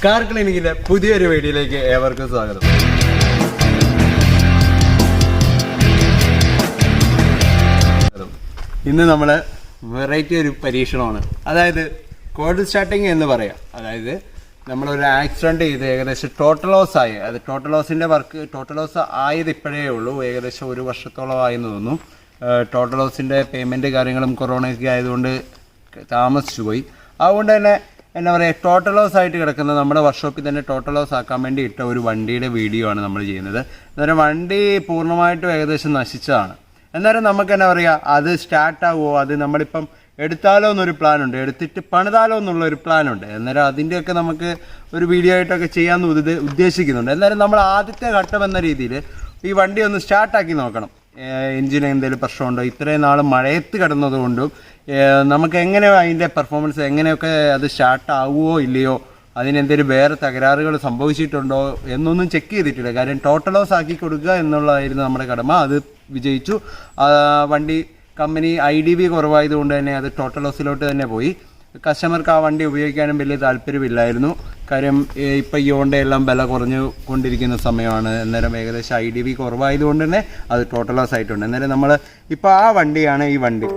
Car ക്ലിനിക്കിന്റെ പുതിയൊരു വീഡിയോയിലേക്ക് ഏവർക്കും സ്വാഗതം. ഇന്ന് നമ്മള് വെറൈറ്റി ഒരു പരീക്ഷണമാണ്. അതായത് കോൾഡ് സ്റ്റാർട്ടിങ് എന്ന് പറയാം. അതായത് നമ്മളൊരു ആക്സിഡന്റ് ചെയ്ത് ഏകദേശം ടോട്ടൽ ലോസ് ആയി. അത് ടോട്ടൽ ലോസ് ആയത് ഇപ്പോഴേ ഉള്ളൂ. ഏകദേശം 1 വർഷത്തോളം ആയെന്ന് തോന്നുന്നു. ടോട്ടൽ ലോസിന്റെ പേയ്മെന്റ് കാര്യങ്ങളും കൊറോണയൊക്കെ ആയതുകൊണ്ട് താമസിച്ചു പോയി. അതുകൊണ്ട് തന്നെ എന്താ പറയുക, ടോട്ടൽ ലോസ് ആയിട്ട് കിടക്കുന്ന നമ്മുടെ വർക്ക്ഷോപ്പിൽ തന്നെ ടോട്ടൽ ലോസ് ആക്കാൻ വേണ്ടി ഇട്ട ഒരു വണ്ടിയുടെ വീഡിയോ ആണ് നമ്മൾ ചെയ്യുന്നത്. അന്നേരം വണ്ടി പൂർണ്ണമായിട്ടും ഏകദേശം നശിച്ചതാണ്. എന്നാലും നമുക്ക് എന്താ പറയുക, അത് സ്റ്റാർട്ടാകുമോ, അത് നമ്മളിപ്പം എടുത്താലോ എന്നൊരു പ്ലാനുണ്ട്, എടുത്തിട്ട് പണിതാലോ എന്നുള്ളൊരു പ്ലാനുണ്ട്. അന്നേരം അതിൻ്റെയൊക്കെ നമുക്ക് ഒരു വീഡിയോ ആയിട്ടൊക്കെ ചെയ്യാമെന്ന് ഉദ്ദേശിക്കുന്നുണ്ട്. എന്നാലും നമ്മൾ ആദ്യത്തെ ഘട്ടം എന്ന രീതിയിൽ ഈ വണ്ടി ഒന്ന് സ്റ്റാർട്ടാക്കി നോക്കണം. എൻജിന് എന്തെങ്കിലും പ്രശ്നമുണ്ടോ, ഇത്രയും നാൾ മഴയത്ത് കിടന്നതുകൊണ്ടും നമുക്ക് എങ്ങനെ അതിൻ്റെ പെർഫോമൻസ് എങ്ങനെയൊക്കെ അത് സ്റ്റാർട്ടാവുമോ ഇല്ലയോ, അതിനെന്തെങ്കിലും വേറെ തകരാറുകൾ സംഭവിച്ചിട്ടുണ്ടോ എന്നൊന്നും ചെക്ക് ചെയ്തിട്ടില്ല. കാര്യം ടോട്ടൽ ലോസ് ആക്കി കൊടുക്കുക എന്നുള്ളതായിരുന്നു നമ്മുടെ കടമ. അത് വിജയിച്ചു. വണ്ടി കമ്പനി IDV കുറവായതുകൊണ്ട് തന്നെ അത് ടോട്ടൽ ലോസിലോട്ട് തന്നെ പോയി. കസ്റ്റമർക്ക് ആ വണ്ടി ഉപയോഗിക്കാനും വലിയ താല്പര്യമില്ലായിരുന്നു. കാര്യം ഇപ്പം EON എല്ലാം വില കുറഞ്ഞു കൊണ്ടിരിക്കുന്ന സമയമാണ്. അന്നേരം ഏകദേശം IDV കുറവായതുകൊണ്ട് തന്നെ അത് ടോട്ടൽ ലോസ് ആയിട്ടുണ്ട്. അന്നേരം നമ്മൾ ഇപ്പോൾ ആ വണ്ടിയാണ് ഈ വണ്ടി.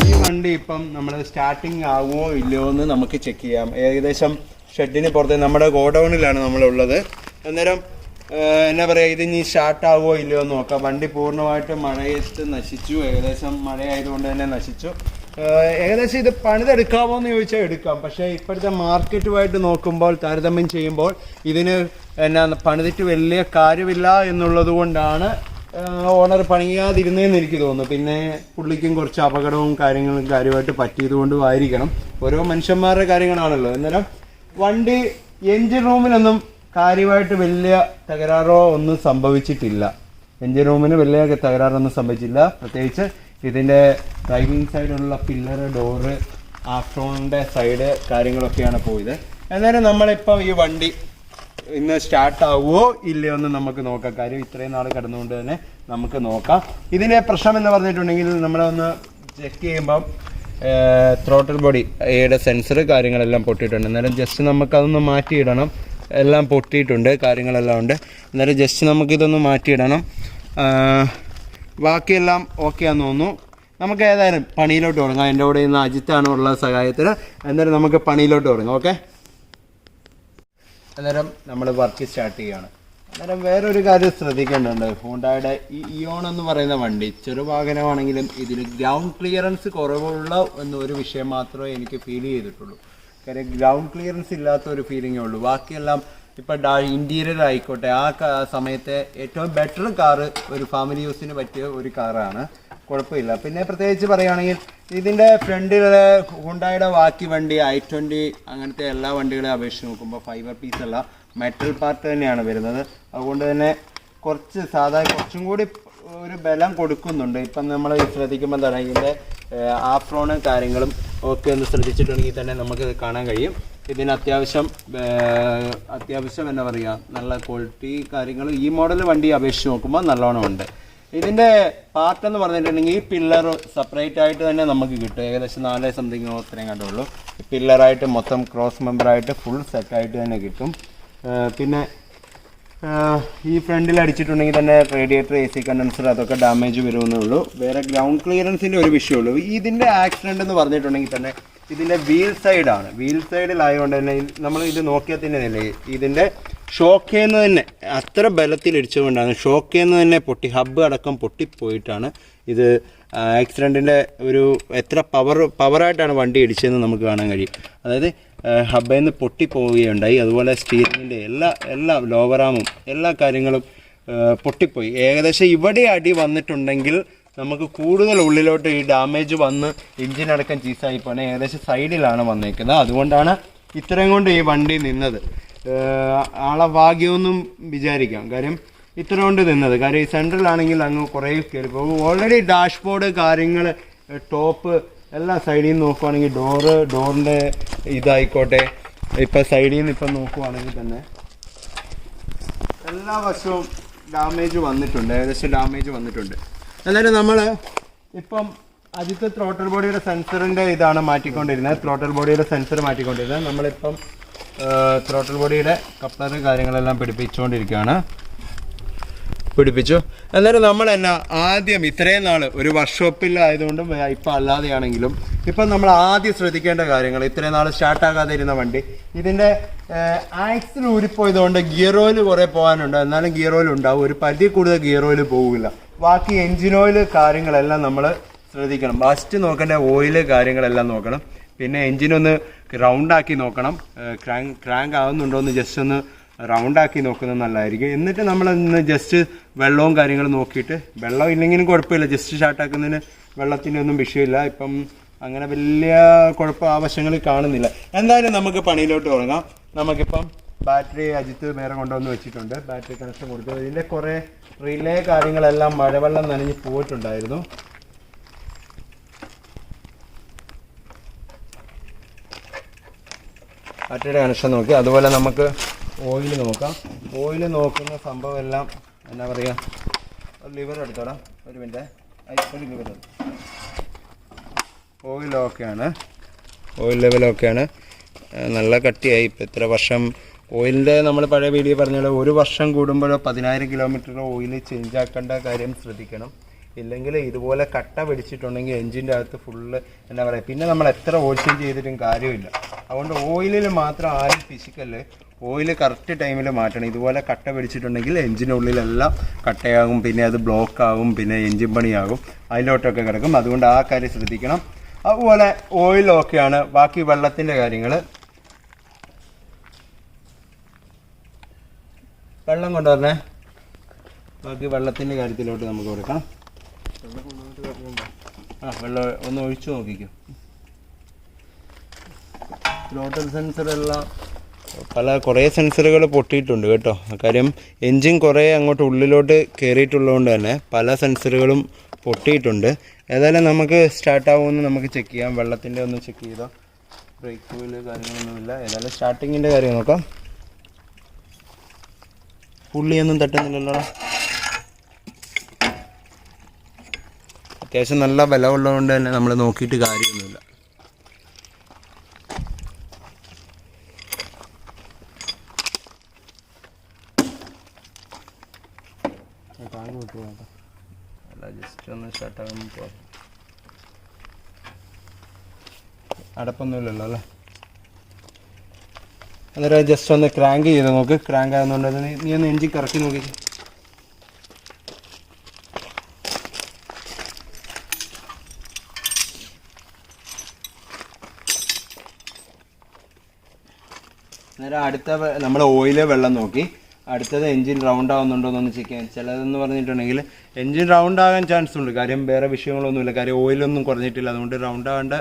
ഈ വണ്ടി ഇപ്പം നമ്മൾ സ്റ്റാർട്ടിങ് ആവുമോ ഇല്ലയോ എന്ന് നമുക്ക് ചെക്ക് ചെയ്യാം. ഏകദേശം ഷെഡിന് പുറത്ത് നമ്മുടെ ഗോഡൗണിലാണ് നമ്മളുള്ളത്. അന്നേരം എന്നാ പറയുക, ഇത് ഇനി സ്റ്റാർട്ടാവുമോ ഇല്ലയോ എന്ന് നോക്കാം. വണ്ടി പൂർണ്ണമായിട്ട് മഴയത്ത് നശിച്ചു. ഏകദേശം മഴയായതുകൊണ്ട് തന്നെ നശിച്ചു. ഏകദേശം ഇത് പണിതെടുക്കാമോ എന്ന് ചോദിച്ചാൽ എടുക്കാം. പക്ഷേ ഇപ്പോഴത്തെ മാർക്കറ്റുമായിട്ട് നോക്കുമ്പോൾ, താരതമ്യം ചെയ്യുമ്പോൾ ഇതിന് എന്നാ പണിതിട്ട് വലിയ കാര്യമില്ല എന്നുള്ളത് കൊണ്ടാണ് ഓണർ പണിയാതിരുന്നതെന്ന് എനിക്ക് തോന്നുന്നു. പിന്നെ പുള്ളിക്കും കുറച്ച് അപകടവും കാര്യങ്ങളും കാര്യമായിട്ട് പറ്റിയത് കൊണ്ടും ആയിരിക്കണം. ഓരോ മനുഷ്യന്മാരുടെ കാര്യങ്ങളാണല്ലോ. അന്നേരം വണ്ടി എൻജിൻ റൂമിനൊന്നും കാര്യമായിട്ട് വലിയ തകരാറോ ഒന്നും സംഭവിച്ചിട്ടില്ല. എൻജിൻ റൂമിന് വലിയ തകരാറൊന്നും സംഭവിച്ചില്ല. പ്രത്യേകിച്ച് ഇതിൻ്റെ ഡ്രൈവിംഗ് സൈഡിലുള്ള പില്ലറ്, ഡോറ്, ആഫ്റ്റോണിൻ്റെ സൈഡ് കാര്യങ്ങളൊക്കെയാണ് പോയത്. അന്നേരം നമ്മളിപ്പം ഈ വണ്ടി ഇന്ന് സ്റ്റാർട്ടാവുമോ ഇല്ലയോ എന്ന് നമുക്ക് നോക്കാം. കാര്യം ഇത്രയും നാൾ കിടന്നുകൊണ്ട് തന്നെ നമുക്ക് നോക്കാം. ഇതിൻ്റെ പ്രശ്നം എന്ന് പറഞ്ഞിട്ടുണ്ടെങ്കിൽ നമ്മളൊന്ന് ചെക്ക് ചെയ്യുമ്പം ത്രോട്ടിൽ ബോഡിയുടെ സെൻസർ കാര്യങ്ങളെല്ലാം പൊട്ടിയിട്ടുണ്ട്. അന്നേരം ജസ്റ്റ് നമുക്കതൊന്ന് മാറ്റിയിടണം. എല്ലാം പൊട്ടിയിട്ടുണ്ട്, കാര്യങ്ങളെല്ലാം ഉണ്ട്. അന്നേരം ജസ്റ്റ് നമുക്കിതൊന്ന് മാറ്റിയിടണം. ബാക്കിയെല്ലാം ഓക്കെ ആണെന്ന് തോന്നുന്നു. നമുക്ക് ഏതായാലും പണിയിലോട്ട് തുടങ്ങാം. എൻ്റെ കൂടെ ഇന്ന് അജിത്താണ് ഉള്ള സഹായത്തിന്. അന്നേരം നമുക്ക് പണിയിലോട്ട് തുടങ്ങാം. ഓക്കെ, അന്നേരം നമ്മൾ വർക്ക് സ്റ്റാർട്ട് ചെയ്യുകയാണ്. അന്നേരം വേറൊരു കാര്യം ശ്രദ്ധിക്കേണ്ടതുണ്ട്. ഹോണ്ടയുടെ ഈ EON എന്ന് പറയുന്ന വണ്ടി ചെറുവാഹനമാണെങ്കിലും ഇതിൽ ഗ്രൗണ്ട് ക്ലിയറൻസ് കുറവുള്ള എന്നൊരു വിഷയം മാത്രമേ എനിക്ക് ഫീൽ ചെയ്തിട്ടുള്ളൂ. കാര്യം ഗ്രൗണ്ട് ക്ലിയറൻസ് ഇല്ലാത്ത ഒരു ഫീലിങ്ങേ ഉള്ളൂ. ബാക്കിയെല്ലാം ഇപ്പം ഇൻറ്റീരിയർ ആയിക്കോട്ടെ, ആ സമയത്തെ ഏറ്റവും ബെറ്റർ കാറ് ഒരു ഫാമിലി യൂസിന് പറ്റിയ ഒരു കാറാണ്. കുഴപ്പമില്ല. പിന്നെ പ്രത്യേകിച്ച് പറയുകയാണെങ്കിൽ ഇതിൻ്റെ ഫ്രണ്ടിലെ ഹുണ്ടായുടെ ബാക്കി വണ്ടി i20 അങ്ങനത്തെ എല്ലാ വണ്ടികളെ അപേക്ഷിച്ച് നോക്കുമ്പോൾ ഫൈബർ പീസ് അല്ല, മെറ്റൽ പാർട്ട് തന്നെയാണ് വരുന്നത്. അതുകൊണ്ട് തന്നെ കുറച്ചും കൂടി ഒരു ബലം കൊടുക്കുന്നുണ്ട്. ഇപ്പം നമ്മൾ ശ്രദ്ധിക്കുമ്പോൾ എന്താണ് ഇതിൻ്റെ ആഫ്രോണും കാര്യങ്ങളും ഒക്കെ ഒന്ന് ശ്രദ്ധിച്ചിട്ടുണ്ടെങ്കിൽ തന്നെ നമുക്ക് കാണാൻ കഴിയും. ഇതിന് അത്യാവശ്യം എന്താ പറയുക, നല്ല ക്വാളിറ്റി കാര്യങ്ങൾ ഈ മോഡൽ വണ്ടി അപേക്ഷിച്ച് നോക്കുമ്പോൾ നല്ലോണം ഉണ്ട്. ഇതിൻ്റെ പാർട്ട് എന്ന് പറഞ്ഞിട്ടുണ്ടെങ്കിൽ ഈ പില്ലർ സെപ്പറേറ്റ് ആയിട്ട് തന്നെ നമുക്ക് കിട്ടും. ഏകദേശം 4 സംതിങ്ങോ അത്രയും കണ്ടുള്ളൂ. പില്ലറായിട്ട് മൊത്തം ക്രോസ് മെമ്പറായിട്ട് ഫുൾ സെറ്റായിട്ട് തന്നെ കിട്ടും. പിന്നെ ഈ ഫ്രണ്ടിൽ അടിച്ചിട്ടുണ്ടെങ്കിൽ തന്നെ റേഡിയേറ്റർ AC കണ്ടൻസർ അതൊക്കെ ഡാമേജ് വരുമെന്നേ ഉള്ളൂ. വേറെ ഗ്രൗണ്ട് ക്ലിയറൻസിൻ്റെ ഒരു വിഷയമുള്ളൂ. ഇതിൻ്റെ ആക്സിഡൻ്റ് എന്ന് പറഞ്ഞിട്ടുണ്ടെങ്കിൽ തന്നെ ഇതിൻ്റെ വീൽ സൈഡാണ്. വീൽ സൈഡിലായതുകൊണ്ട് തന്നെ നമ്മൾ ഇത് നോക്കിയാൽ തന്നെ ഇതിൻ്റെ ഷോക്കേന്ന് തന്നെ അത്ര ബലത്തിൽ ഇടിച്ചുകൊണ്ടാണ് ഷോക്കേന്ന് തന്നെ പൊട്ടി, ഹബ്ബ് അടക്കം പൊട്ടിപ്പോയിട്ടാണ് ഇത് ആക്സിഡൻറ്റിൻ്റെ ഒരു എത്ര പവറായിട്ടാണ് വണ്ടി ഇടിച്ചതെന്ന് നമുക്ക് കാണാൻ കഴിയും. അതായത് ഹബ്ബിൽ നിന്ന് പൊട്ടിപ്പോവുകയുണ്ടായി. അതുപോലെ സ്റ്റീറിങ്ങിൻ്റെ എല്ലാ ലോവറാമും എല്ലാ കാര്യങ്ങളും പൊട്ടിപ്പോയി. ഏകദേശം ഇവിടെ അടി വന്നിട്ടുണ്ടെങ്കിൽ നമുക്ക് കൂടുതൽ ഉള്ളിലോട്ട് ഈ ഡാമേജ് വന്ന് എഞ്ചിനടക്കം ചീസായി പോകണേ. ഏകദേശം സൈഡിലാണ് വന്നേക്കുന്നത്. അതുകൊണ്ടാണ് ഇത്രയും കൊണ്ട് ഈ വണ്ടി നിന്നത്. ആളെ ഭാഗ്യമൊന്നും വിചാരിക്കാം. കാര്യം ഇത്ര കൊണ്ട് നിന്നത്. കാര്യം ഈ സെൻട്രലാണെങ്കിൽ അങ്ങ് കുറേ കയറി പോകും. ഓൾറെഡി ഡാഷ്ബോർഡ് കാര്യങ്ങൾ ടോപ്പ് എല്ലാ സൈഡിൽ നിന്ന് നോക്കുവാണെങ്കിൽ ഡോറിൻ്റെ ഇതായിക്കോട്ടെ, ഇപ്പം സൈഡിൽ നിന്ന് ഇപ്പം നോക്കുവാണെങ്കിൽ തന്നെ എല്ലാ വശവും ഡാമേജ് വന്നിട്ടുണ്ട്. ഏകദേശം ഡാമേജ് വന്നിട്ടുണ്ട്. എന്നാലും നമ്മൾ ഇപ്പം അജിത്ത് ത്രോട്ടൽ ബോഡിയുടെ സെൻസറിൻ്റെ ഇതാണ് മാറ്റിക്കൊണ്ടിരുന്നത്. ത്രോട്ടൽ ബോഡിയുടെ സെൻസർ മാറ്റിക്കൊണ്ടിരുന്നത്. നമ്മളിപ്പം ത്രോട്ടൽ ബോഡിയുടെ കപ്ലർ കാര്യങ്ങളെല്ലാം പിടിപ്പിച്ചു. എന്നാലും നമ്മൾ തന്നെ ആദ്യം ഇത്രയും നാൾ ഒരു വർക്ക്ഷോപ്പിലായതുകൊണ്ടും ഇപ്പം അല്ലാതെയാണെങ്കിലും ഇപ്പം നമ്മൾ ആദ്യം ശ്രദ്ധിക്കേണ്ട കാര്യങ്ങൾ, ഇത്രയും നാൾ സ്റ്റാർട്ടാകാതെ ഇരുന്ന വണ്ടി ഇതിൻ്റെ ആക്സിൽ ഊരിപ്പോയതുകൊണ്ട് ഗിയർ ഓയിൽ കുറേ പോകാനുണ്ട്. എന്നാലും ഗിയർ ഓയിൽ ഉണ്ടാവും. ഒരു പരിധി കൂടുതൽ ഗിയർ ഓയിൽ പോകില്ല. ബാക്കി എൻജിൻ ഓയിൽ കാര്യങ്ങളെല്ലാം നമ്മൾ ശ്രദ്ധിക്കണം. ഫസ്റ്റ് നോക്കേണ്ട ഓയിൽ കാര്യങ്ങളെല്ലാം നോക്കണം. പിന്നെ എൻജിനൊന്ന് റൗണ്ടാക്കി നോക്കണം. ക്രാങ്ക് ആവുന്നുണ്ടോ എന്ന് ജസ്റ്റ് ഒന്ന് റൗണ്ടാക്കി നോക്കുന്നത് നല്ലതായിരിക്കും. എന്നിട്ട് നമ്മളൊന്ന് ജസ്റ്റ് വെള്ളവും കാര്യങ്ങളും നോക്കിയിട്ട്, വെള്ളം ഇല്ലെങ്കിലും കുഴപ്പമില്ല, ജസ്റ്റ് സ്റ്റാർട്ടാക്കുന്നതിന് വെള്ളത്തിൻ്റെ ഒന്നും വിഷയമില്ല. ഇപ്പം അങ്ങനെ വലിയ കുഴപ്പം ആവശ്യങ്ങൾ കാണുന്നില്ല. എന്തായാലും നമുക്ക് പണിയിലോട്ട് തുടങ്ങാം. നമുക്കിപ്പം ബാറ്ററി അജിത്ത് വേറെ കൊണ്ടുവന്ന് വെച്ചിട്ടുണ്ട്. ബാറ്ററി കണക്ഷൻ കൊടുത്തു. ഇതിൻ്റെ കുറേ റിലേ കാര്യങ്ങളെല്ലാം മഴവെള്ളം നനഞ്ഞ് പോയിട്ടുണ്ടായിരുന്നു. ബാറ്ററിയുടെ കണക്ഷൻ നോക്കി. അതുപോലെ നമുക്ക് ഓയിൽ നോക്കാം. ഓയിൽ നോക്കുന്ന സംഭവം എല്ലാം എന്നാ പറയുക, ഒരു ലിവർ എടുത്തോടാം, ഒരു മിനിറ്റ്, ഒരു ലിവർ. ഓയിൽ ഓക്കെയാണ്, ഓയിൽ ലെവലൊക്കെയാണ്. നല്ല കട്ടിയായി. ഇപ്പം എത്ര വർഷം ഓയിലിൻ്റെ നമ്മൾ പഴയ വീഡിയോ പറഞ്ഞാൽ 1 വർഷം കൂടുമ്പോഴോ 10,000 കിലോമീറ്ററോ ഓയിൽ ചേഞ്ച് ആക്കേണ്ട കാര്യം ശ്രദ്ധിക്കണം. ഇല്ലെങ്കിൽ ഇതുപോലെ കട്ട പിടിച്ചിട്ടുണ്ടെങ്കിൽ എൻജിൻ്റെ അകത്ത് ഫുള്ള് എന്താ പറയുക, പിന്നെ നമ്മൾ എത്ര ഓയിൽ ചേഞ്ച് ചെയ്തിട്ടും കാര്യമില്ല. അതുകൊണ്ട് ഓയിലിൽ മാത്രം ആരും ഫിസിക്കല് ഓയിൽ കറക്റ്റ് ടൈമിൽ മാറ്റണം. ഇതുപോലെ കട്ട പിടിച്ചിട്ടുണ്ടെങ്കിൽ എൻജിനുള്ളിലെല്ലാം കട്ടയാകും, പിന്നെ അത് ബ്ലോക്ക് ആകും, പിന്നെ എൻജിൻ പണിയാകും, അതിലോട്ടൊക്കെ കിടക്കും. അതുകൊണ്ട് ആ കാര്യം ശ്രദ്ധിക്കണം. അതുപോലെ ഓയിൽ ഓക്കെയാണ്. ബാക്കി വെള്ളത്തിൻ്റെ കാര്യങ്ങൾ, വെള്ളം കൊണ്ടുവരണേ. ബാക്കി വെള്ളത്തിൻ്റെ കാര്യത്തിലോട്ട് നമുക്ക് കൊടുക്കാം. വെള്ളം ഒന്ന് ഒഴിച്ചു നോക്കിക്കും. ത്രോട്ടൽ സെൻസറെല്ലാം കുറേ സെൻസറുകൾ പൊട്ടിയിട്ടുണ്ട് കേട്ടോ. കാര്യം എൻജിൻ കുറേ അങ്ങോട്ട് ഉള്ളിലോട്ട് കയറിയിട്ടുള്ളതുകൊണ്ട് തന്നെ പല സെൻസറുകളും പൊട്ടിയിട്ടുണ്ട്. ഏതായാലും നമുക്ക് സ്റ്റാർട്ടാവുമെന്ന് നമുക്ക് ചെക്ക് ചെയ്യാം. വെള്ളത്തിൻ്റെ ഒന്ന് ചെക്ക് ചെയ്തോ. ബ്രേക്ക് ഓയിൽ കാര്യങ്ങളൊന്നുമില്ല. ഏതായാലും സ്റ്റാർട്ടിങ്ങിൻ്റെ കാര്യം നോക്കാം. പുള്ളിയൊന്നും തട്ടുന്നില്ലല്ലോ. അത്യാവശ്യം നല്ല ബലമുള്ളതുകൊണ്ട് തന്നെ നമ്മൾ നോക്കിയിട്ട് കാര്യമൊന്നുമില്ല. അല്ല, ജസ്റ്റ് ഒന്ന് സ്റ്റാർട്ടാകുമ്പോൾ പോകാം. അടപ്പൊന്നുമില്ലല്ലോ അല്ലേ? അന്നേരം ജസ്റ്റ് ഒന്ന് ക്രാങ്ക് ചെയ്ത് നോക്ക്. ക്രാങ്ക് ആകുന്നുണ്ട്. നീ ഒന്ന് എൻജിൻ കറക്കി നോക്കി. അന്നേരം അടുത്ത നമ്മൾ ഓയില് വെള്ളം നോക്കി. അടുത്തത് എൻജിൻ റൗണ്ട് ആവുന്നുണ്ടോ എന്നൊന്ന് ചെക്ക് ചെയ്യാൻ. ചിലതെന്ന് പറഞ്ഞിട്ടുണ്ടെങ്കിൽ എൻജിൻ റൗണ്ട് ആകാൻ ചാൻസ് ഉണ്ട്. കാര്യം വേറെ വിഷയങ്ങളൊന്നുമില്ല. കാര്യം ഓയിലൊന്നും കുറഞ്ഞിട്ടില്ല. അതുകൊണ്ട് റൗണ്ട് ആവേണ്ട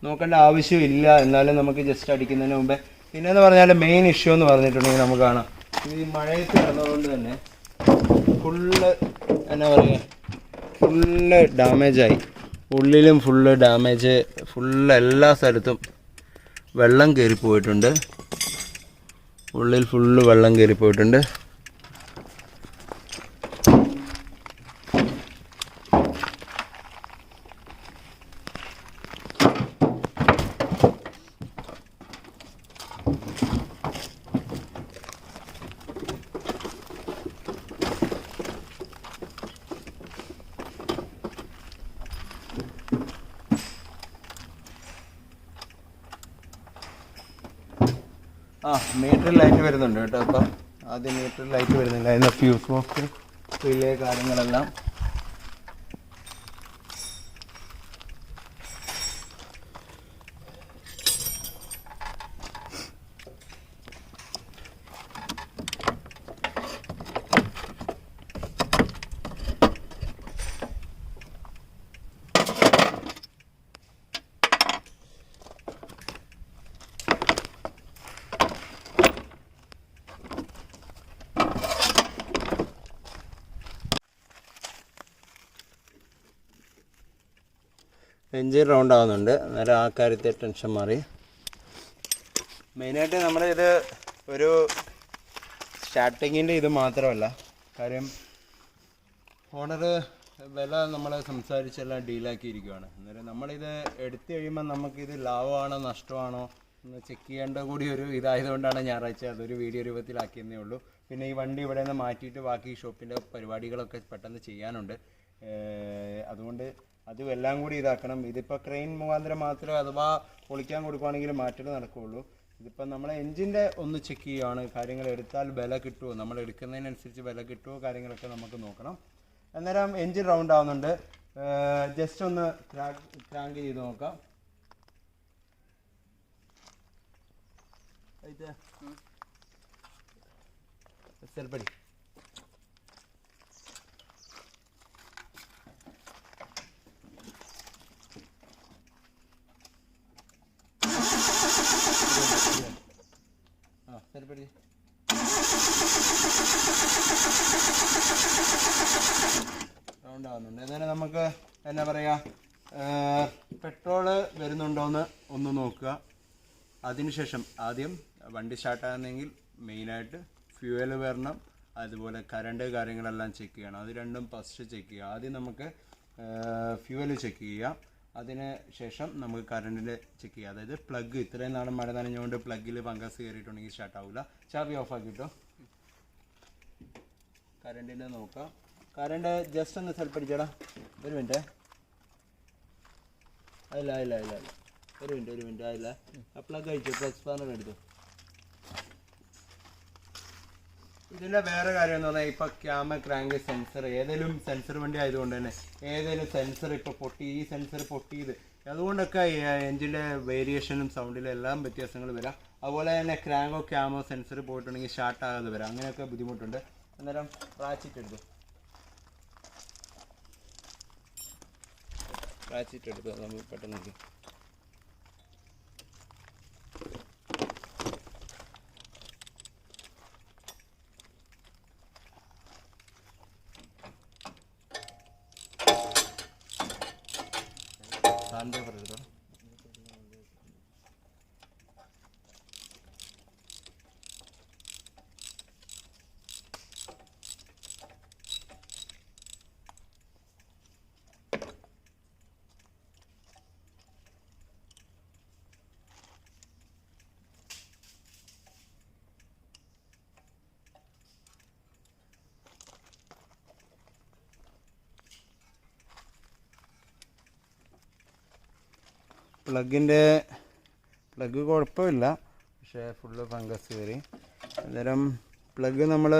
നോക്കേണ്ട ആവശ്യമില്ല. എന്നാലും നമുക്ക് ജസ്റ്റ് അടിക്കുന്നതിന് മുമ്പേ. പിന്നെയെന്ന് പറഞ്ഞാൽ മെയിൻ ഇഷ്യൂ എന്ന് പറഞ്ഞിട്ടുണ്ടെങ്കിൽ നമുക്ക് കാണാം, ഈ മഴയത്ത് കിടന്നതുകൊണ്ട് തന്നെ ഫുള്ള് എന്നാ പറയുക, ഫുള്ള് ഡാമേജായി. ഉള്ളിലും ഫുള്ള് ഡാമേജ്, ഫുള്ള് എല്ലാ സ്ഥലത്തും വെള്ളം കയറിപ്പോയിട്ടുണ്ട്. ഉള്ളിൽ ഫുള്ള് വെള്ളം കയറിപ്പോയിട്ടുണ്ട്. മീറ്റർ ലൈറ്റ് വരുന്നുണ്ട് കേട്ടോ. അപ്പം ആദ്യം മീറ്റർ ലൈറ്റ് വരുന്നില്ല, അതിൻ്റെ ഫ്യൂസ് ബോക്സ് റിലേ കാര്യങ്ങളെല്ലാം എൻജിൻ റൗണ്ട് ആവുന്നുണ്ട്. അന്നേരം ആ കാര്യത്തെ ടെൻഷൻ മാറി. മെയിനായിട്ട് നമ്മളിത് ഒരു സ്റ്റാർട്ടിങ്ങിൻ്റെ ഇത് മാത്രമല്ല, കാര്യം ഓണർ വില നമ്മൾ സംസാരിച്ചെല്ലാം ഡീലാക്കിയിരിക്കുകയാണ്. അന്നേരം നമ്മളിത് എടുത്തു കഴിയുമ്പോൾ നമുക്കിത് ലാഭമാണോ നഷ്ടമാണോ എന്ന് ചെക്ക് ചെയ്യേണ്ട കൂടി ഒരു ഇതായതുകൊണ്ടാണ് ഞായറാഴ്ച അതൊരു വീഡിയോ രൂപത്തിലാക്കിയെന്നേ ഉള്ളൂ. പിന്നെ ഈ വണ്ടി ഇവിടെ നിന്ന് മാറ്റിയിട്ട് ബാക്കി ഷോപ്പിൻ്റെ പരിപാടികളൊക്കെ പെട്ടെന്ന് ചെയ്യാനുണ്ട്. അതുകൊണ്ട് അതും എല്ലാം കൂടി ഇതാക്കണം. ഇതിപ്പോൾ ക്രെയിൻ മുഖാന്തരം മാത്രമേ അഥവാ പൊളിക്കാൻ കൊടുക്കുകയാണെങ്കിൽ മാറ്റൽ നടക്കുകയുള്ളൂ. ഇതിപ്പോൾ നമ്മൾ എൻജിൻ്റെ ഒന്ന് ചെക്ക് ചെയ്യുകയാണ്. കാര്യങ്ങൾ എടുത്താൽ വില കിട്ടുമോ, നമ്മൾ എടുക്കുന്നതിനനുസരിച്ച് വില കിട്ടുമോ, കാര്യങ്ങളൊക്കെ നമുക്ക് നോക്കണം. അന്നേരം എൻജിൻ റൗണ്ട് ആവുന്നുണ്ട്. ജസ്റ്റ് ഒന്ന് ക്രാങ്ക് ചെയ്ത് നോക്കാം. ചെറുപ്പടി ചെറുപ്പടി റൗണ്ട് ആവുന്നുണ്ട്. അന്നേരം നമുക്ക് എന്നാ പറയുക, പെട്രോള് വരുന്നുണ്ടോയെന്ന് ഒന്ന് നോക്കുക. അതിനുശേഷം ആദ്യം വണ്ടി സ്റ്റാർട്ടാകുന്നെങ്കിൽ മെയിനായിട്ട് ഫ്യൂവൽ വരണം, അതുപോലെ കറണ്ട് കാര്യങ്ങളെല്ലാം ചെക്ക് ചെയ്യണം. അത് രണ്ടും ഫസ്റ്റ് ചെക്ക് ചെയ്യുക. ആദ്യം നമുക്ക് ഫ്യൂവൽ ചെക്ക് ചെയ്യാം, അതിന് ശേഷം നമുക്ക് കറണ്ടിൻ്റെ ചെക്ക് ചെയ്യാം. അതായത് പ്ലഗ്, ഇത്രയും നാളും മഴ നനഞ്ഞുകൊണ്ട് പ്ലഗിൽ ഫംഗസ് കയറിയിട്ടുണ്ടെങ്കിൽ സ്റ്റാർട്ടാവില്ല. ചാവി ഓഫ് ആക്കിട്ടോ. കറണ്ടിൻ്റെ നോക്കാം. കറണ്ട് ജസ്റ്റ് ഒന്ന് സ്ഥലപ്പടിച്ചേടാ. ഒരു മിനിറ്റ്, അല്ല ഒരു മിനിറ്റ് ആയില്ല. ആ പ്ലഗ് അയച്ചു, പ്ലഗ് സ്പാനർ എടുത്തു. ഇതിൻ്റെ വേറെ കാര്യം എന്ന് പറഞ്ഞാൽ ഇപ്പോൾ ക്യാമ ക്രാങ്ക് സെൻസർ, ഏതെങ്കിലും സെൻസർ വണ്ടി ആയതുകൊണ്ട് തന്നെ ഏതെങ്കിലും സെൻസർ ഇപ്പോൾ പൊട്ടി, ഈ സെൻസർ പൊട്ടിയത്, അതുകൊണ്ടൊക്കെ എൻജിൻ്റെ വേരിയേഷനും സൗണ്ടിലും എല്ലാം വ്യത്യാസങ്ങൾ വരാം. അതുപോലെ തന്നെ ക്രാങ്കോ ക്യാമോ സെൻസർ പോയിട്ടുണ്ടെങ്കിൽ സ്റ്റാർട്ടാകാതെ വരാം. അങ്ങനെയൊക്കെ ബുദ്ധിമുട്ടുണ്ട്. അന്നേരം റാച്ചിറ്റ് എടുത്തു നമ്മൾ പെട്ടെന്ന് സാൻഡ് പേപ്പർ എടുത്തോ. പ്ലഗ് കുഴപ്പമില്ല, പക്ഷേ ഫുള്ള് ഫംഗസ് കയറി. അന്നേരം പ്ലഗ് നമ്മൾ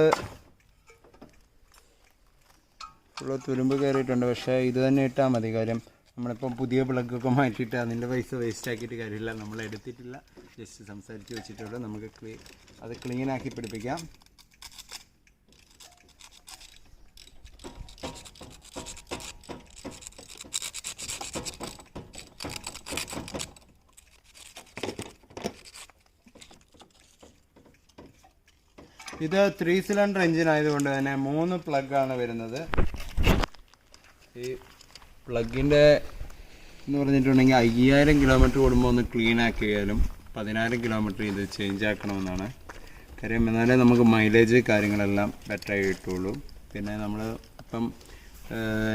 ഫുള്ള് തുരുമ്പ് കയറിയിട്ടുണ്ട്. പക്ഷേ ഇത് തന്നെ ഇട്ടാൽ മതി. കാര്യം നമ്മളിപ്പം പുതിയ പ്ലഗൊക്കെ മാറ്റിയിട്ട് അതിൻ്റെ പൈസ വേസ്റ്റ് ആക്കിയിട്ട് കാര്യമില്ല. നമ്മൾ എടുത്തിട്ടില്ല, ജസ്റ്റ് സംസാരിച്ച് വെച്ചിട്ടുള്ളൂ. നമുക്ക് അത് ക്ലീനാക്കി പിടിപ്പിക്കാം. ഇത് 3 സിലിണ്ടർ എഞ്ചിൻ ആയതുകൊണ്ട് തന്നെ 3 പ്ലഗാണ് വരുന്നത്. ഈ പ്ലഗിൻ്റെ എന്ന് പറഞ്ഞിട്ടുണ്ടെങ്കിൽ 5000 കിലോമീറ്റർ കൂടുമ്പോൾ ഒന്ന് ക്ലീൻ ആക്കിയാലും 10000 കിലോമീറ്റർ ഇത് ചേഞ്ച് ആക്കണമെന്നാണ് കാര്യം. എന്നാലേ നമുക്ക് മൈലേജ് കാര്യങ്ങളെല്ലാം ബെറ്ററായി കിട്ടുള്ളൂ. പിന്നെ നമ്മൾ ഇപ്പം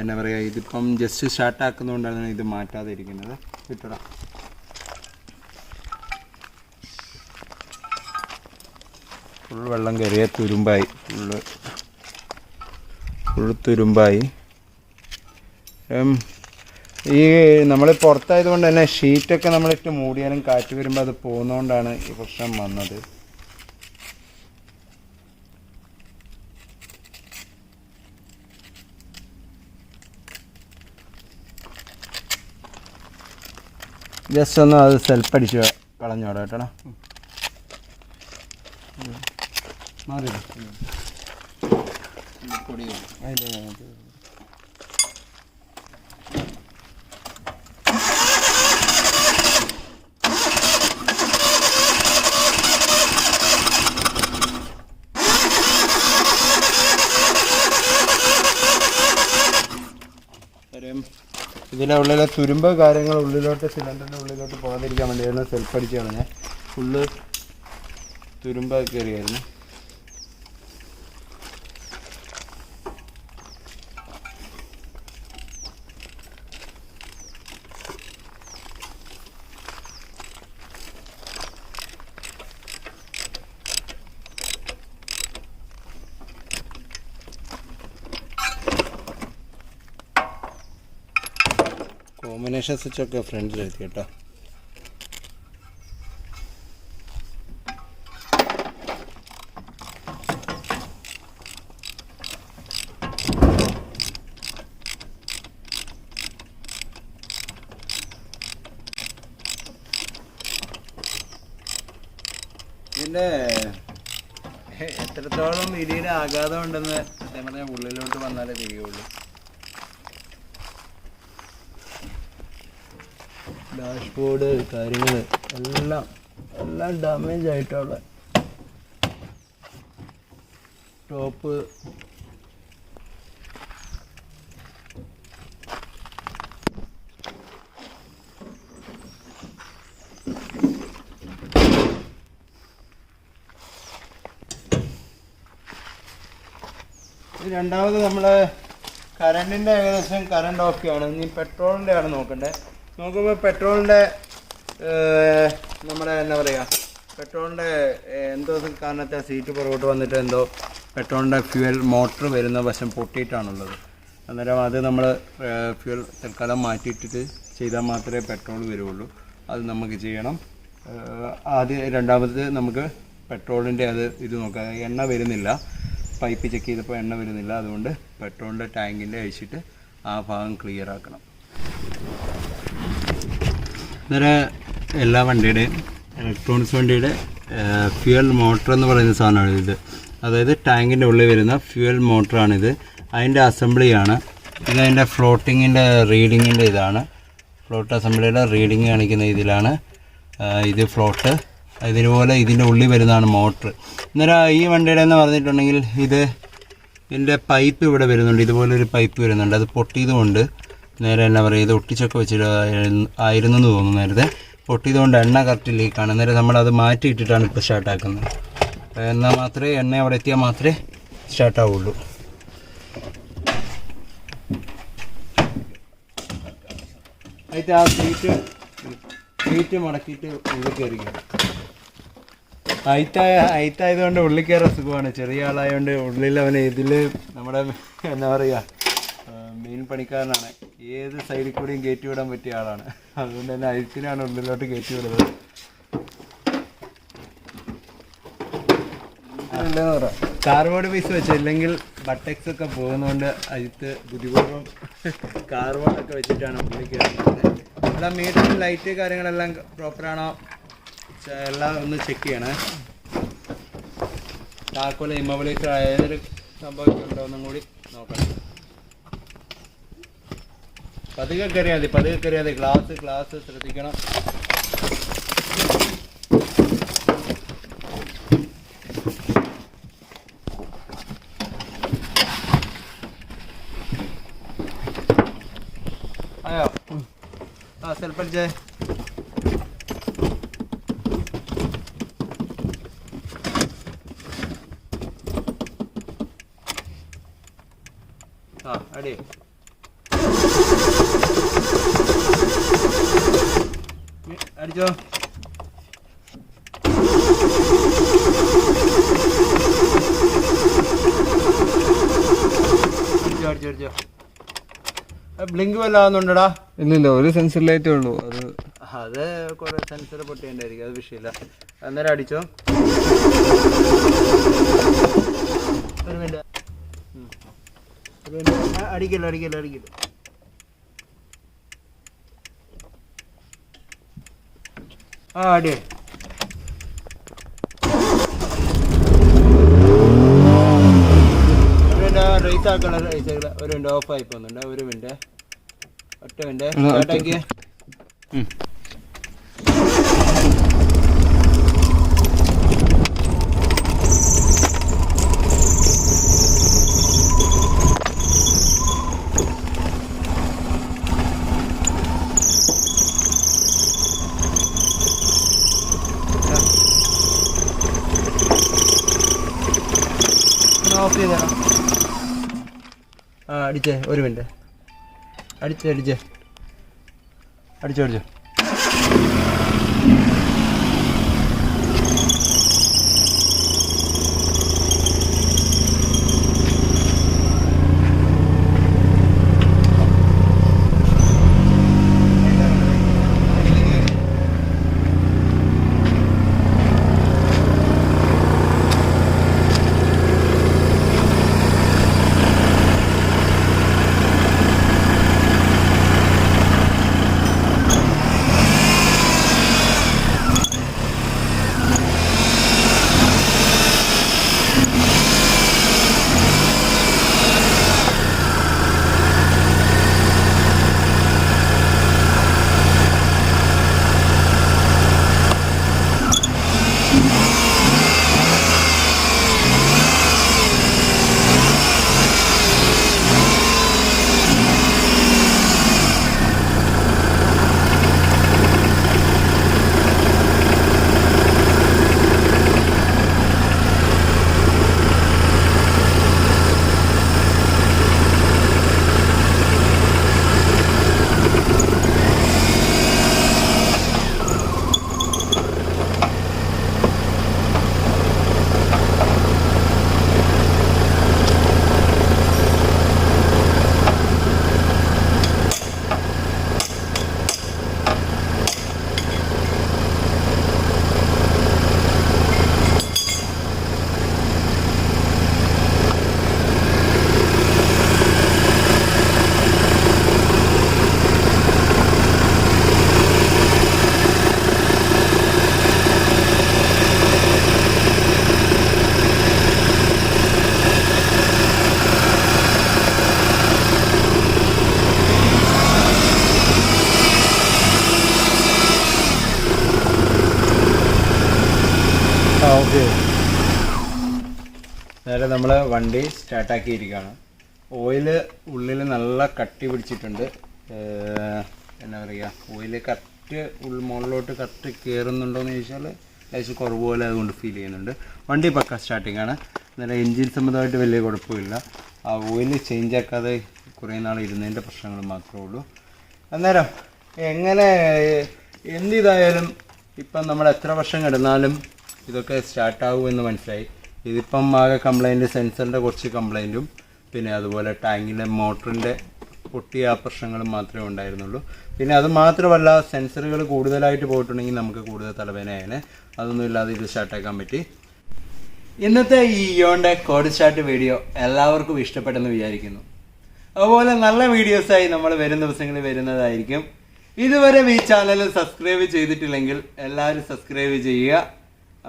എന്നാ പറയുക, ഇതിപ്പം ജസ്റ്റ് സ്റ്റാർട്ടാക്കുന്നതുകൊണ്ടാണ് ഇത് മാറ്റാതെ ഇരിക്കുന്നത്. കിട്ടണം. ഫുൾ വെള്ളം കയറിയ തുരുമ്പായി, ഫുൾ തുരുമ്പായി. ഈ നമ്മൾ പുറത്തായതുകൊണ്ട് തന്നെ ഷീറ്റൊക്കെ നമ്മളിട്ട് മൂടിയാലും കാറ്റ് വരുമ്പോൾ അത് പോകുന്നതുകൊണ്ടാണ് ഈ പ്രശ്നം വന്നത്. ജസ്റ്റ് ഒന്ന് അത് സെൽഫ് അടിച്ച് കളഞ്ഞോടാ കേട്ടോ. മാറി പൊടി ഇതിൻ്റെ ഉള്ളിലെ തുരുമ്പ് കാര്യങ്ങൾ ഉള്ളിലോട്ട് സിലിണ്ടറിൻ്റെ ഉള്ളിലോട്ട് പോകാതിരിക്കാൻ വേണ്ടിയായിരുന്നു സെൽഫ് അടിച്ച് കളഞ്ഞത്. ഫുള്ള് തുരുമ്പൊക്കെ കയറിയായിരുന്നു. കോമ്പിനേഷൻ സ്വിച്ചൊക്കെ ഫ്രണ്ടിലെത്തി കേട്ടോ. ഇതിൻ്റെ എത്രത്തോളം ഇടിയുടെ ആഘാതം ഉണ്ടെന്ന് സത്യം പറഞ്ഞാൽ ഉള്ളിലോട്ട് വന്നാലേ തിരിയുള്ളൂ. ഡാഷ്ബോർഡ് കാര്യങ്ങൾ എല്ലാം ഡാമേജ് ആയിട്ടുള്ള ടോപ്പ് രണ്ടാമത് നമ്മൾ കറണ്ടിൻ്റെ ഏകദേശം കറണ്ട് ഓക്കെയാണ്. ഇനി പെട്രോളിൻ്റെ ആണ് നോക്കണ്ടേ. നോക്കുമ്പോൾ പെട്രോളിൻ്റെ നമ്മുടെ എന്താ പറയുക, പെട്രോളിൻ്റെ എന്തോ കാരണത്തെ സീറ്റ് പുറകോട്ട് വന്നിട്ട് എന്തോ പെട്രോളിൻ്റെ ഫ്യൂവൽ മോട്ടർ വരുന്ന വശം പൊട്ടിയിട്ടാണുള്ളത്. അന്നേരം അത് നമ്മൾ ഫ്യൂവൽ തൽക്കാലം മാറ്റിയിട്ടിട്ട് ചെയ്താൽ മാത്രമേ പെട്രോൾ വരുള്ളൂ. അത് നമുക്ക് ചെയ്യണം. രണ്ടാമത് നമുക്ക് പെട്രോളിൻ്റെ ഇത് നോക്കാം. എണ്ണ വരുന്നില്ല, പൈപ്പ് ചെക്ക് ചെയ്തപ്പോൾ എണ്ണ വരുന്നില്ല. അതുകൊണ്ട് പെട്രോളിൻ്റെ ടാങ്കിൻ്റെ അഴിച്ചിട്ട് ആ ഭാഗം ക്ലിയർ ആക്കണം. അന്നേരം എല്ലാ വണ്ടിയുടെയും ഇലക്ട്രോണിക്സ് വണ്ടിയുടെ ഫ്യൂവൽ മോട്ടർ എന്ന് പറയുന്ന സാധനമാണ് ഇത്. അതായത് ടാങ്കിൻ്റെ ഉള്ളിൽ വരുന്ന ഫ്യൂവൽ മോട്ടറാണിത്. അതിൻ്റെ അസംബ്ലിയാണ് ഇത്. അതിൻ്റെ ഫ്ലോട്ടിങ്ങിൻ്റെ റീഡിങ്ങിൻ്റെ ഇതാണ്. ഫ്ലോട്ട് അസംബ്ലിയുടെ റീഡിങ് കാണിക്കുന്ന ഇതിലാണ് ഇത് ഫ്ലോട്ട്. ഇതുപോലെ ഇതിൻ്റെ ഉള്ളിൽ വരുന്നതാണ് മോട്ടർ. അന്നേരം ഈ വണ്ടിയുടെ എന്ന് പറഞ്ഞിട്ടുണ്ടെങ്കിൽ ഇതിൻ്റെ പൈപ്പ് ഇവിടെ വരുന്നുണ്ട്. ഇതുപോലൊരു പൈപ്പ് വരുന്നുണ്ട്. അത് പൊട്ടിയതുകൊണ്ട് നേരെ എന്നാ പറയുക, ഇത് ഒട്ടിച്ചൊക്കെ വെച്ചിട്ട് ആയിരുന്നു എന്ന് തോന്നുന്നു. നേരത്തെ പൊട്ടിയതുകൊണ്ട് എണ്ണ കറക്റ്റ് ലീക്കാണ്. അന്നേരം നമ്മളത് മാറ്റിയിട്ടിട്ടാണ് ഇപ്പോൾ സ്റ്റാർട്ടാക്കുന്നത്. എന്നാൽ മാത്രമേ എണ്ണ അവിടെ എത്തിയാൽ മാത്രമേ സ്റ്റാർട്ടാവുള്ളൂ. അതിട്ട് ആ സീറ്റ് മടക്കിയിട്ട് ഉള്ളിൽ കയറിക്കും. ഹൈറ്റായതുകൊണ്ട് ഉള്ളിൽ കയറാൻ സുഖമാണ്. ചെറിയ ആളായതുകൊണ്ട് ഉള്ളിൽ അവന് ഇതിൽ നമ്മുടെ എന്താ പറയുക, മെയിൻ പണിക്കാരനാണ്. ഏത് സൈഡിൽ കൂടെയും കയറ്റി വിടാൻ പറ്റിയ ആളാണ്. അതുകൊണ്ട് തന്നെ അജിത്തിനാണ് ഉള്ളിലോട്ട് കയറ്റി വിടുന്നത്. കാർബോർഡ് പീസ് വെച്ച്, ഇല്ലെങ്കിൽ ബട്ടക്സ് ഒക്കെ പോകുന്നതുകൊണ്ട് അജിത്ത് ബുദ്ധിപൂർവ്വം കാർബോർഡൊക്കെ വെച്ചിട്ടാണ് ഉള്ളിൽ കയറുന്നത്. അല്ല, മീറ്റർ ലൈറ്റ് കാര്യങ്ങളെല്ലാം പ്രോപ്പറാണോ എല്ലാം ഒന്ന് ചെക്ക് ചെയ്യണേ. താക്കോല് ഇമ്മൊബിലൈസർ ഏതൊരു സംഭവമൊക്കെ ഉണ്ടോ ഒന്നും കൂടി നോക്കണം. പതുക്കെ കയറിയാൽ മതി. ഗ്ലാസ് ശ്രദ്ധിക്കണം. അയ്യോ സെൽഫ് അടിച്ചേ. അടി അടിച്ചോ. അടിച്ചോ. ബ്ലിങ്ക് വല്ലാകുന്നുണ്ടടാ? ഇല്ലില്ല, ഒരു സെൻസർ ലൈറ്റേ ഉള്ളൂ. അത് കുറെ സെൻസർ പൊട്ടിയുണ്ടായിരിക്കും, അത് വിഷയമില്ല. അന്നേരം അടിച്ചോ. ഒരു മിനിറ്റ്. അടിക്കല്ലോ. ആ അടി റൈസ് ആക്കണം. റൈസ് ഒരു മിനിറ്റ് ഓഫ് ആയി പോകുന്നുണ്ട്. ഒരു മിനിറ്റ്, ഒറ്റ മിനിറ്റ്. സ്റ്റാർട്ടാക്കിയേ. ഓഫ് ചെയ്തേരാം. ആ അടിച്ചേ, ഒരു മിനിറ്റ്. അടിച്ചോ അടിച്ചോ. ഓക്കെ, നേരെ നമ്മൾ വണ്ടി സ്റ്റാർട്ടാക്കിയിരിക്കുകയാണ്. ഓയില് ഉള്ളിൽ നല്ല കട്ടി പിടിച്ചിട്ടുണ്ട്. എന്നാ പറയുക, ഓയില് കറക്റ്റ് മുകളിലോട്ട് കറക്റ്റ് കയറുന്നുണ്ടോയെന്ന് ചോദിച്ചാൽ ലേശം കുറവ് പോലെ അതുകൊണ്ട് ഫീൽ ചെയ്യുന്നുണ്ട്. വണ്ടി പക്ക സ്റ്റാർട്ടിംഗ് ആണ്. അന്നേരം എൻജിൻ സംബന്ധമായിട്ട് വലിയ കുഴപ്പമില്ല. ആ ഓയിൽ ചേഞ്ച് ആക്കാതെ കുറേ നാൾ ഇരുന്നതിൻ്റെ പ്രശ്നങ്ങൾ മാത്രമേ ഉള്ളൂ. അന്നേരം എങ്ങനെ എന്തിതായാലും ഇപ്പം നമ്മൾ എത്ര വർഷം കിടന്നാലും ഇതൊക്കെ സ്റ്റാർട്ടാകുമെന്ന് മനസ്സിലായി. ഇതിപ്പം ആകെ കംപ്ലൈൻറ്റ് സെൻസറിൻ്റെ കുറച്ച് കംപ്ലൈൻറ്റും പിന്നെ അതുപോലെ ടാങ്കിലെ മോട്ടറിൻ്റെ പൊട്ടിയ ആ പ്രശ്നങ്ങളും മാത്രമേ ഉണ്ടായിരുന്നുള്ളൂ. പിന്നെ അത് മാത്രമല്ല, സെൻസറുകൾ കൂടുതലായിട്ട് പോയിട്ടുണ്ടെങ്കിൽ നമുക്ക് കൂടുതൽ തലവേദനയാണ്. അതൊന്നും ഇല്ലാതെ ഇത് സ്റ്റാർട്ടാക്കാൻ പറ്റി. ഇന്നത്തെ ഈ ഇയോൻ്റെ കോഡ് സ്റ്റാർട്ട് വീഡിയോ എല്ലാവർക്കും ഇഷ്ടപ്പെട്ടെന്ന് വിചാരിക്കുന്നു. അതുപോലെ നല്ല വീഡിയോസായി നമ്മൾ വരും ദിവസങ്ങളിൽ വരുന്നതായിരിക്കും. ഇതുവരെ ഈ ചാനൽ സബ്സ്ക്രൈബ് ചെയ്തിട്ടില്ലെങ്കിൽ എല്ലാവരും സബ്സ്ക്രൈബ് ചെയ്യുക.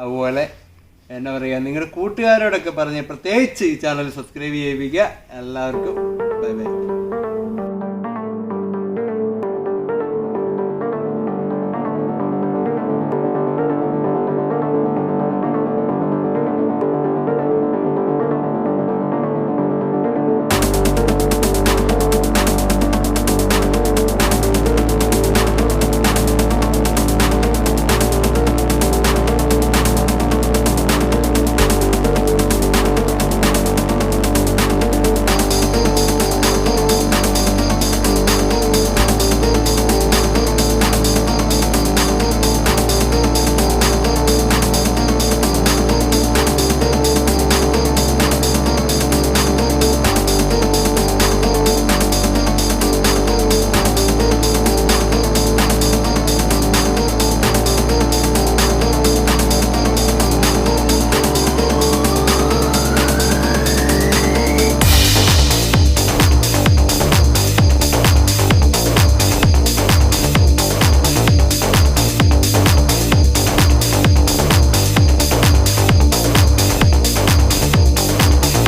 അതുപോലെ എന്നാ പറയുക, നിങ്ങളുടെ കൂട്ടുകാരോടൊക്കെ പറഞ്ഞ് പ്രത്യേകിച്ച് ഈ ചാനൽ സബ്സ്ക്രൈബ് ചെയ്യിപ്പിക്കുക. എല്ലാവർക്കും ബൈ ബൈ.